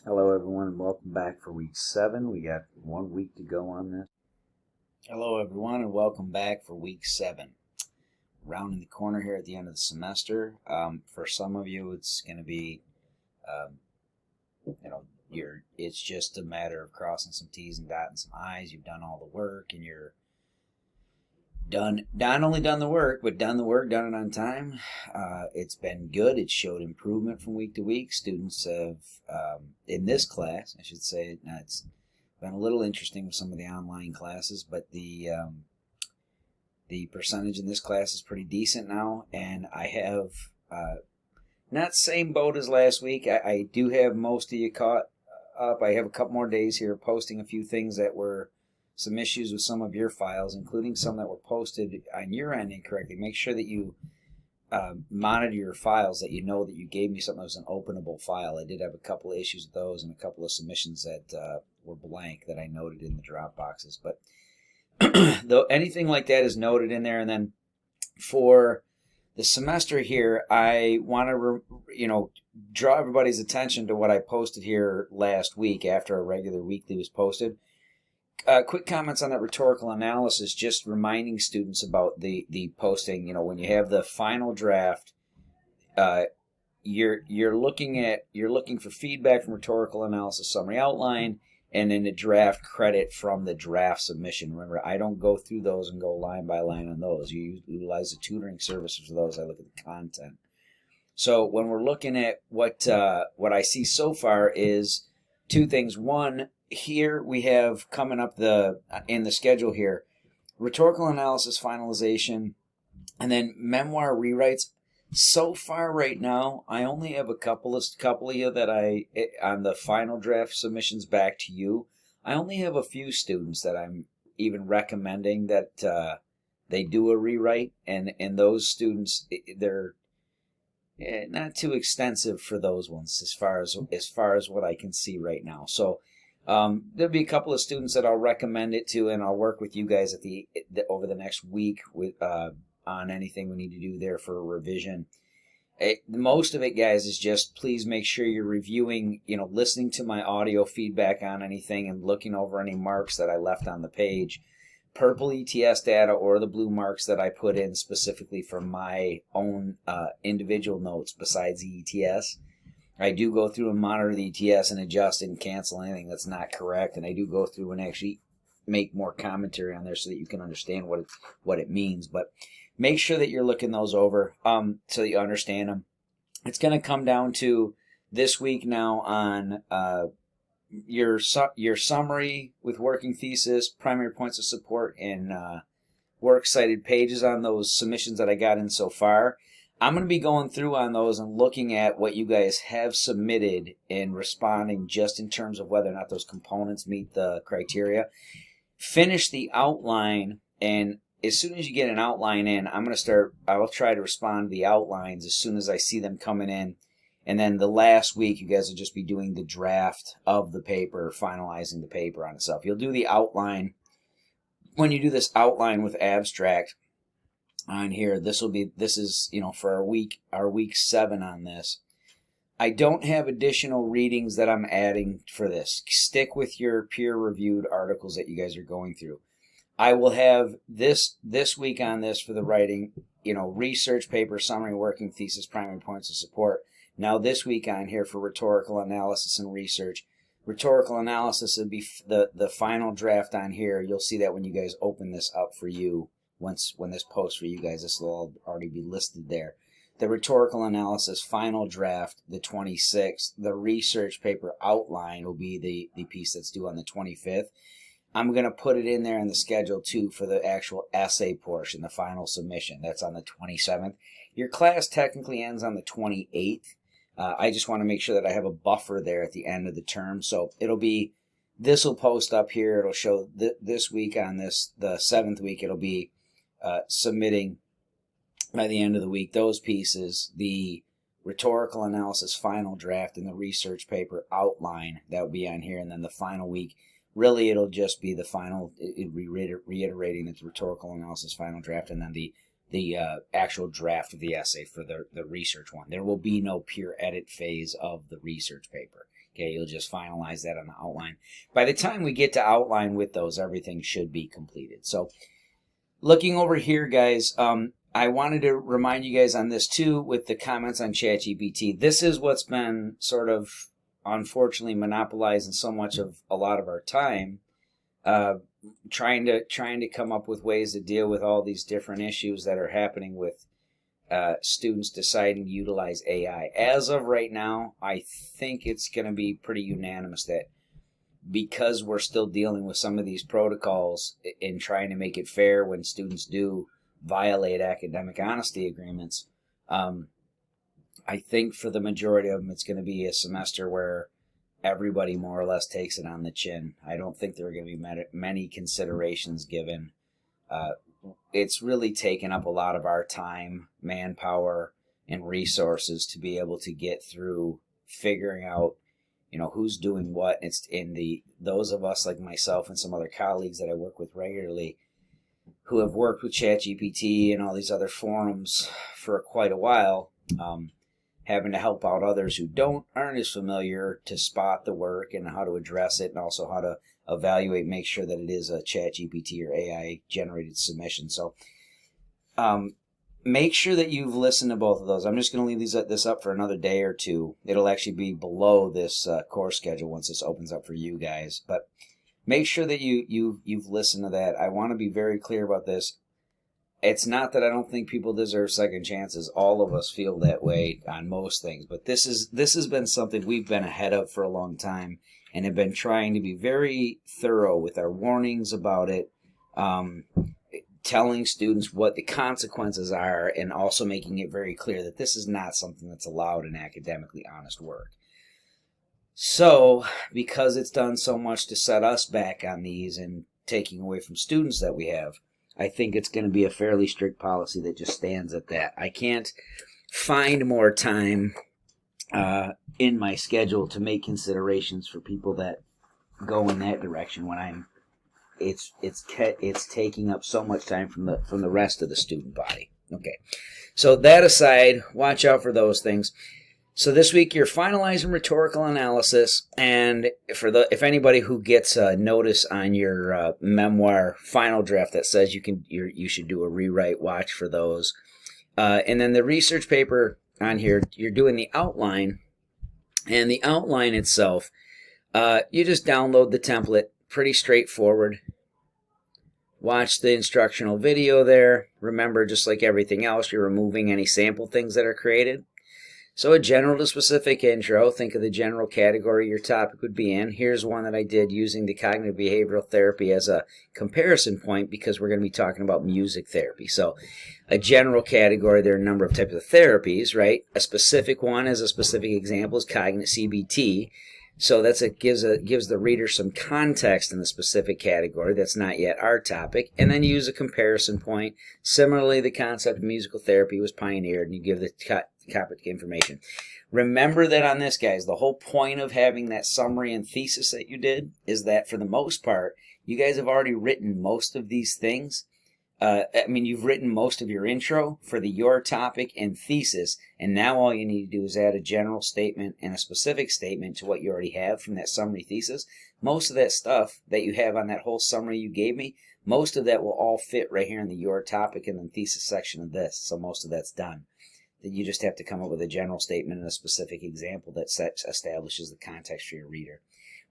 Hello everyone and welcome back for week 7. We got 1 week to go on this. Hello everyone and welcome back for week 7. Rounding the corner here at the end of the semester. For some of you it's going to be, it's just a matter of crossing some T's and dotting some I's. You've done all the work and you're not only done the work, but done it on time. It's been good. It showed improvement from week to week. Students have, in this class, I should say, it's been a little interesting with some of the online classes, but the percentage in this class is pretty decent now, and I have, not same boat as last week. I do have most of you caught up. I have a couple more days here posting a few things that were some issues with some of your files, including some that were posted on your end incorrectly. Make sure that you monitor your files, that you know that you gave me something that was an openable file. I did have a couple of issues with those and a couple of submissions that were blank that I noted in the drop boxes. But though anything like that is noted in there, and then for the semester here, I want to draw everybody's attention to what I posted here last week after a regular weekly was posted. Quick comments on that rhetorical analysis, just reminding students about the posting. You know, when you have the final draft, you're looking for feedback from rhetorical analysis summary outline, and then the draft credit from the draft submission. Remember, I don't go through those and go line by line on those. You utilize the tutoring services for those. I look at the content. So when we're looking at what I see so far is two things. One, here we have coming up in the schedule here, rhetorical analysis finalization, and then memoir rewrites. So far right now, I only have a couple of you that on the final draft submissions back to you. I only have a few students that I'm even recommending that they do a rewrite, and those students, they're not too extensive for those ones as far as what I can see right now. So there'll be a couple of students that I'll recommend it to, and I'll work with you guys over the next week with on anything we need to do there for a revision. Most of it, guys, is just please make sure you're reviewing, listening to my audio feedback on anything and looking over any marks that I left on the page. Purple ETS data or the blue marks that I put in specifically for my own individual notes besides the ETS. I do go through and monitor the ETS and adjust and cancel anything that's not correct, and I do go through and actually make more commentary on there so that you can understand what it means. But make sure that you're looking those over so that you understand them. It's going to come down to this week now on your summary with working thesis, primary points of support, and works cited pages on those submissions that I got in so far. I'm going to be going through on those and looking at what you guys have submitted and responding just in terms of whether or not those components meet the criteria. Finish the outline, and as soon as you get an outline in, I will try to respond to the outlines as soon as I see them coming in. And then the last week, you guys will just be doing the draft of the paper, finalizing the paper on itself. You'll do the outline. When you do this outline with abstract on here, this is for our week 7 on this. I don't have additional readings that I'm adding for this. Stick with your peer-reviewed articles that you guys are going through. I will have this week on this for the writing, research paper, summary, working thesis, primary points of support. Now this week on here for rhetorical analysis and research. Rhetorical analysis would be the final draft on here. You'll see that when you guys open this up for you. When this posts for you guys, this will all already be listed there. The rhetorical analysis final draft, the 26th. The research paper outline will be the piece that's due on the 25th. I'm going to put it in there in the schedule too for the actual essay portion, the final submission. That's on the 27th. Your class technically ends on the 28th. I just want to make sure that I have a buffer there at the end of the term. So this will post up here. It'll show this week on the 7th week. It'll be submitting by the end of the week those pieces, the rhetorical analysis final draft and the research paper outline that will be on here, and then the final week. Really, it'll just be the final, reiterating the rhetorical analysis final draft, and then the actual draft of the essay for the research one. There will be no peer edit phase of the research paper. Okay, you'll just finalize that on the outline. By the time we get to outline with those, everything should be completed. So looking over here, guys, I wanted to remind you guys on this too with the comments on ChatGPT. This is what's been sort of unfortunately monopolizing so much of a lot of our time, trying to come up with ways to deal with all these different issues that are happening with students deciding to utilize AI. As of right now, I think it's going to be pretty unanimous that because we're still dealing with some of these protocols in trying to make it fair when students do violate academic honesty agreements, I think for the majority of them it's going to be a semester where everybody more or less takes it on the chin. I don't think there are going to be many considerations given. It's really taken up a lot of our time, manpower, and resources to be able to get through figuring out, who's doing what. It's in those of us like myself and some other colleagues that I work with regularly who have worked with ChatGPT and all these other forums for quite a while, having to help out others who aren't as familiar to spot the work and how to address it, and also how to evaluate, make sure that it is a ChatGPT or AI generated submission. So make sure that you've listened to both of those. I'm just going to leave this up for another day or two. It'll actually be below this course schedule once this opens up for you guys. But make sure that you've listened to that. I want to be very clear about this. It's not that I don't think people deserve second chances. All of us feel that way on most things. But this has been something we've been ahead of for a long time and have been trying to be very thorough with our warnings about it, telling students what the consequences are, and also making it very clear that this is not something that's allowed in academically honest work. So, because it's done so much to set us back on these and taking away from students that we have, I think it's going to be a fairly strict policy that just stands at that. I can't find more time in my schedule to make considerations for people that go in that direction when it's taking up so much time from the rest of the student body. Okay, so that aside, watch out for those things. So this week you're finalizing rhetorical analysis, and if anybody who gets a notice on your memoir final draft that says you should do a rewrite, watch for those. And then the research paper on here, you're doing the outline, and the outline itself, you just download the template, pretty straightforward. Watch the instructional video there. Remember, just like everything else, you're removing any sample things that are created. So a general to specific intro, think of the general category your topic would be in. Here's one that I did using the cognitive behavioral therapy as a comparison point because we're going to be talking about music therapy. So a general category, there are a number of types of therapies, right? A specific one as a specific example is cognitive CBT. So gives the reader some context in the specific category. That's not yet our topic. And then you use a comparison point. Similarly, the concept of musical therapy was pioneered, and you give the topic information. Remember that on this, guys, the whole point of having that summary and thesis that you did is that for the most part, you guys have already written most of these things. You've written most of your intro for your topic and thesis, and now all you need to do is add a general statement and a specific statement to what you already have from that summary thesis. Most of that stuff that you have on that whole summary you gave me, most of that will all fit right here in the your topic and then thesis section of this, so most of that's done. Then you just have to come up with a general statement and a specific example that establishes the context for your reader.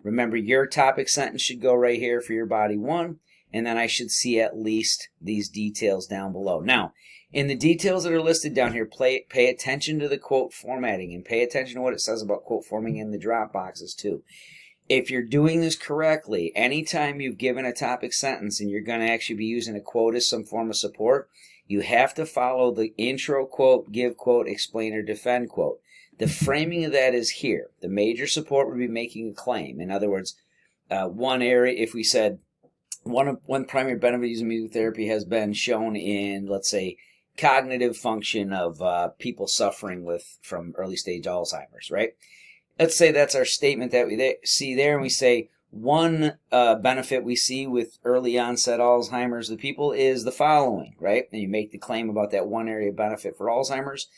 Remember, your topic sentence should go right here for your body one, and then I should see at least these details down below. Now, in the details that are listed down here, pay attention to the quote formatting and pay attention to what it says about quote forming in the drop boxes too. If you're doing this correctly, anytime you've given a topic sentence and you're going to actually be using a quote as some form of support, you have to follow the intro quote, give quote, explain or defend quote. The framing of that is here. The major support would be making a claim. In other words, one area, if we said, one primary benefit of using music therapy has been shown in, let's say, cognitive function of people suffering from early stage Alzheimer's, right? Let's say that's our statement that we see there, and we say one benefit we see with early onset Alzheimer's, the people is the following, right? And you make the claim about that one area benefit for Alzheimer's.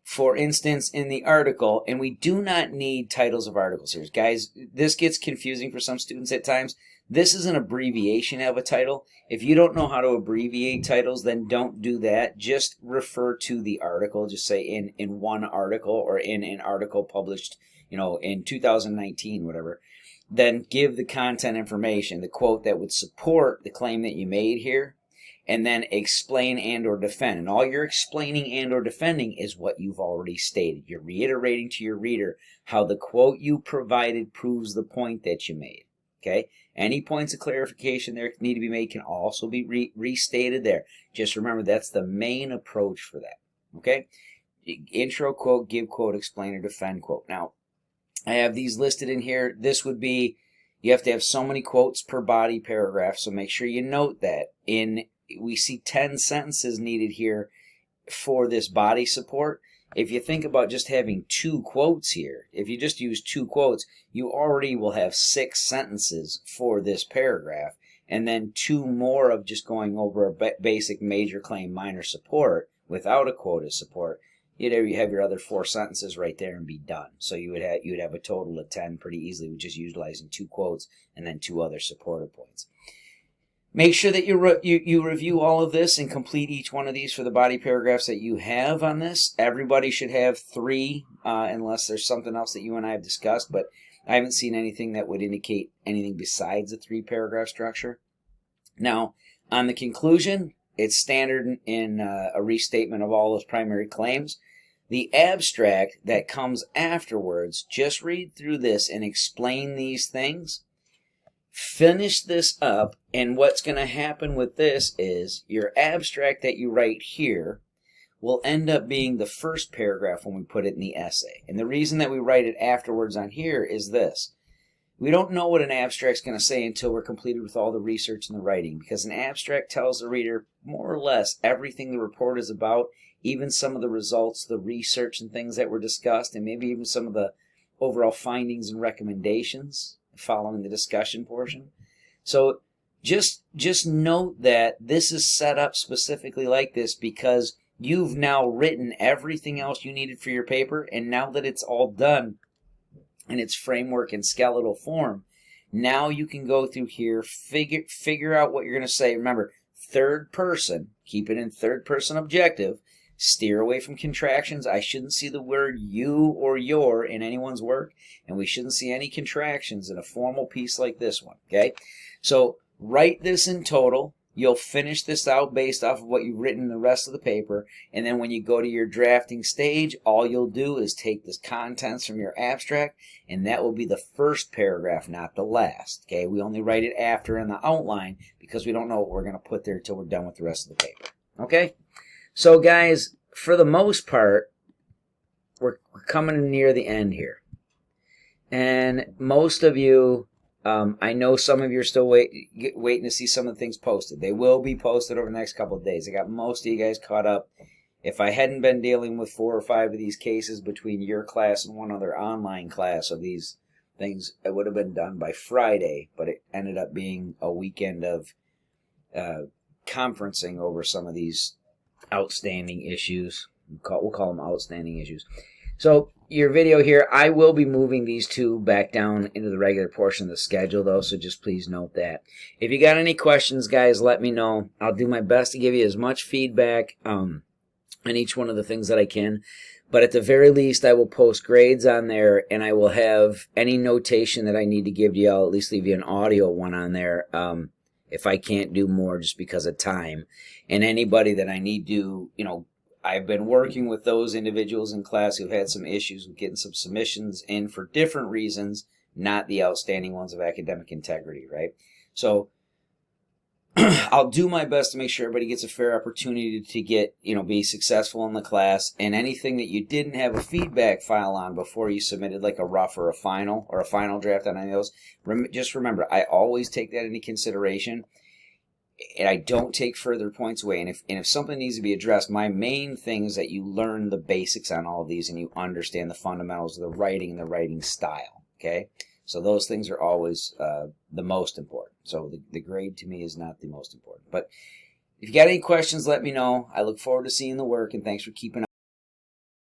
For instance, in the article, and we do not need titles of articles here. Guys, this gets confusing for some students at times. This is an abbreviation of a title. If you don't know how to abbreviate titles, then don't do that. Just refer to the article. Just say in one article, or in an article published, in 2019, whatever. Then give the content information, the quote that would support the claim that you made here, and then explain and or defend. And all you're explaining and or defending is what you've already stated. You're reiterating to your reader how the quote you provided proves the point that you made. Okay? Any points of clarification there need to be made can also be restated there. Just remember, that's the main approach for that. Okay? Intro quote, give quote, explain or defend quote. Now, I have these listed in here. This would be, you have to have so many quotes per body paragraph, so make sure you note that. We see 10 sentences needed here for this body support. If you think about just having 2 quotes here, if you just use 2 quotes, you already will have 6 sentences for this paragraph, and then 2 more of just going over a basic major claim, minor support without a quote as support. You have your other 4 sentences right there and be done. So you would have a total of 10 pretty easily with just utilizing 2 quotes and then 2 other supportive points. Make sure that you review all of this and complete each one of these for the body paragraphs that you have on this. Everybody should have 3, unless there's something else that you and I have discussed, but I haven't seen anything that would indicate anything besides a 3-paragraph structure. Now, on the conclusion, it's standard in a restatement of all those primary claims. The abstract that comes afterwards, just read through this and explain these things. Finish this up, and what's going to happen with this is your abstract that you write here will end up being the first paragraph when we put it in the essay. And the reason that we write it afterwards on here is this. We don't know what an abstract's going to say until we're completed with all the research and the writing, because an abstract tells the reader more or less everything the report is about, even some of the results, the research and things that were discussed, and maybe even some of the overall findings and recommendations following the discussion portion. So just note that this is set up specifically like this because you've now written everything else you needed for your paper, and now that it's all done in its framework and skeletal form, now you can go through here, figure out what you're going to say. Remember, third person, keep it in third person objective. Steer away from contractions. I shouldn't see the word you or your in anyone's work, and we shouldn't see any contractions in a formal piece like this one, okay? So write this in total. You'll finish this out based off of what you've written in the rest of the paper, and then when you go to your drafting stage, all you'll do is take the contents from your abstract, and that will be the first paragraph, not the last, okay? We only write it after in the outline because we don't know what we're going to put there until we're done with the rest of the paper, okay? So guys, for the most part, we're coming near the end here. And most of you, I know some of you are still waiting to see some of the things posted. They will be posted over the next couple of days. I got most of you guys caught up. If I hadn't been dealing with 4 or 5 of these cases between your class and one other online class of these things, it would have been done by Friday, but it ended up being a weekend of conferencing over some of these outstanding issues. We'll call them outstanding issues. So your video here, I will be moving these 2 back down into the regular portion of the schedule though, so just please note that. If you got any questions, guys, let me know. I'll do my best to give you as much feedback on each one of the things that I can. But at the very least, I will post grades on there, and I will have any notation that I need to give to you. I'll at least leave you an audio one on there. If I can't do more just because of time. And anybody that I need to, I've been working with those individuals in class who've had some issues with getting some submissions in for different reasons, not the outstanding ones of academic integrity, right? So I'll do my best to make sure everybody gets a fair opportunity to get, be successful in the class. And anything that you didn't have a feedback file on before you submitted, like a rough or a final draft on any of those, just remember, I always take that into consideration, and I don't take further points away. And if something needs to be addressed, my main thing is that you learn the basics on all of these and you understand the fundamentals of the writing and the writing style, okay? So those things are always the most important. So the grade to me is not the most important. But if you got any questions, let me know. I look forward to seeing the work, and thanks for keeping